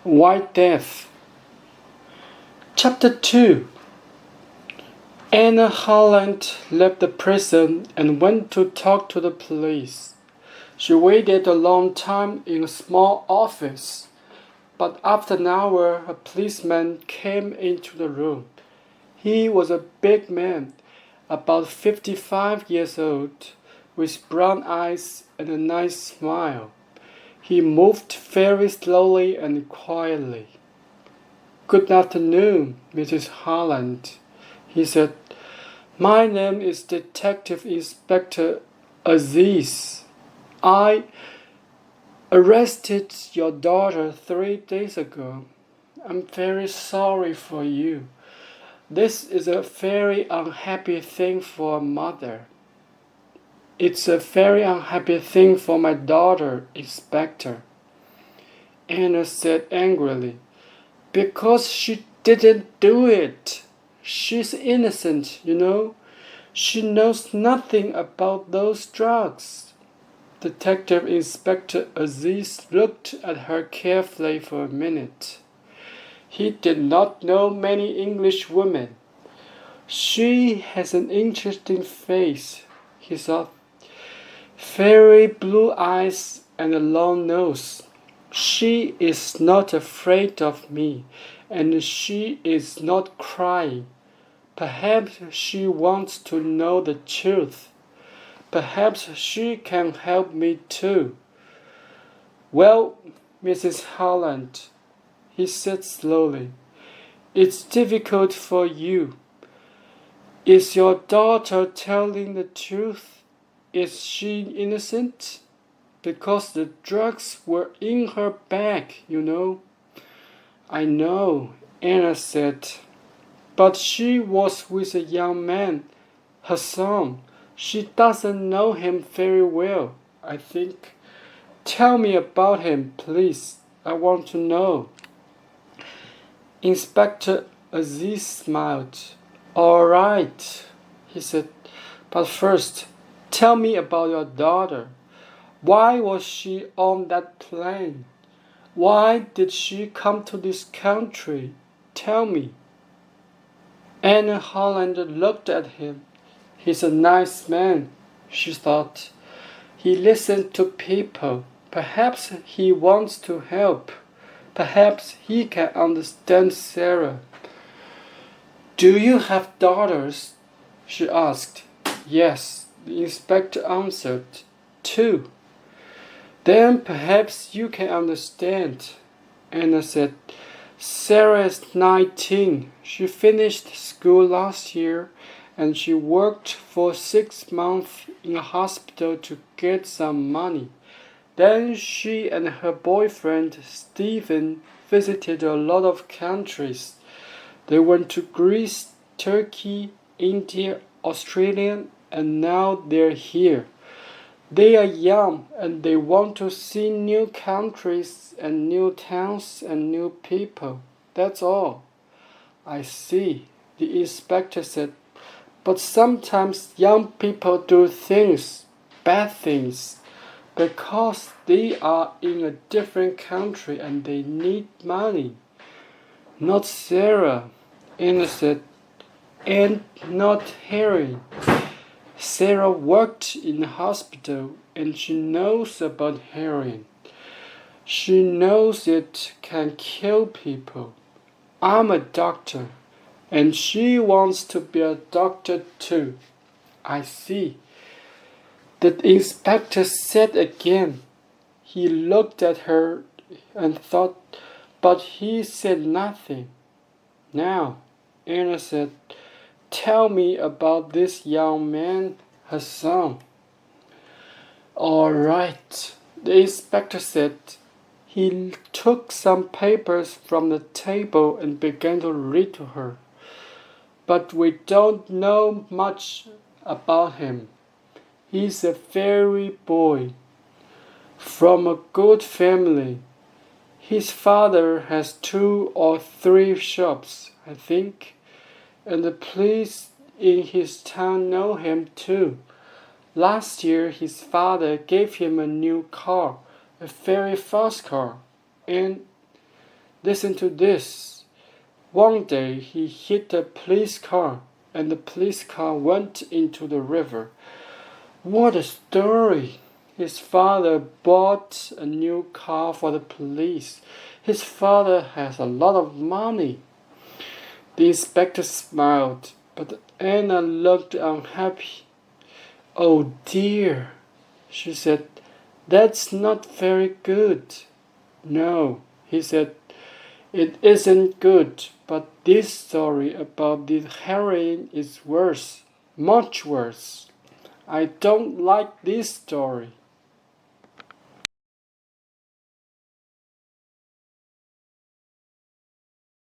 White Death. Chapter 2. Anna Holland left the prison and went to talk to the police. She waited a long time in a small office, but after an hour a policeman came into the room. He was a big man, about 55 years old, with brown eyes and a nice smile. He moved very slowly and quietly. "Good afternoon, Mrs. Holland," he said. "My name is Detective Inspector Aziz. I arrested your daughter 3 days ago. I'm very sorry for you. This is a very unhappy thing for a mother." "It's a very unhappy thing for my daughter, Inspector," Anna said angrily. "Because she didn't do it. She's innocent, you know. She knows nothing about those drugs." Detective Inspector Aziz looked at her carefully for a minute. He did not know many English women. "She has an interesting face," he thought. "Very blue eyes and a long nose. She is not afraid of me, and she is not crying. Perhaps she wants to know the truth. Perhaps she can help me too." "Well, Mrs. Holland," he said slowly, "it's difficult for you. Is your daughter telling the truth? Is she innocent? Because the drugs were in her bag, you know." "I know," Anna said. "But she was with a young man, her son. She doesn't know him very well, I think. Tell me about him, please. I want to know." Inspector Aziz smiled. "All right," he said. "But first, tell me about your daughter. Why was she on that plane? Why did she come to this country? Tell me." Anna Holland looked at him. "He's a nice man," she thought. "He listens to people. Perhaps he wants to help. Perhaps he can understand Sarah." "Do you have daughters?" she asked. "Yes," the inspector answered. "Two." "Then perhaps you can understand," Anna said. "Sarah is 19. She finished school last year, and she worked for 6 months in a hospital to get some money. Then she and her boyfriend Stephen visited a lot of countries. They went to Greece, Turkey, India, Australia, and now they're here. They are young and they want to see new countries and new towns and new people. That's all." "I see," the inspector said. "But sometimes young people do things, bad things, because they are in a different country and they need money." "Not Sarah," Anna said, "and not Harry. Sarah worked in a hospital and she knows about heroin. She knows it can kill people. I'm a doctor, and she wants to be a doctor too." "I see," the inspector said again. He looked at her and thought, but he said nothing. "Now," Anna said, "tell me about this young man, her son." "All right," the inspector said. He took some papers from the table and began to read to her. "But we don't know much about him. He's a very boy, from a good family. His father has 2 or 3 shops, I think, and the police in his town know him too. Last year his father gave him a new car, a very fast car, and Listen to this. One day he hit a police car, and the police car went into the river. What a story! His father bought a new car for the police. His father has a lot of money. The inspector smiled, but Anna looked unhappy. Oh dear, she said, that's not very good. No, he said, it isn't good, but this story about the heroine is worse, much worse. I don't like this story.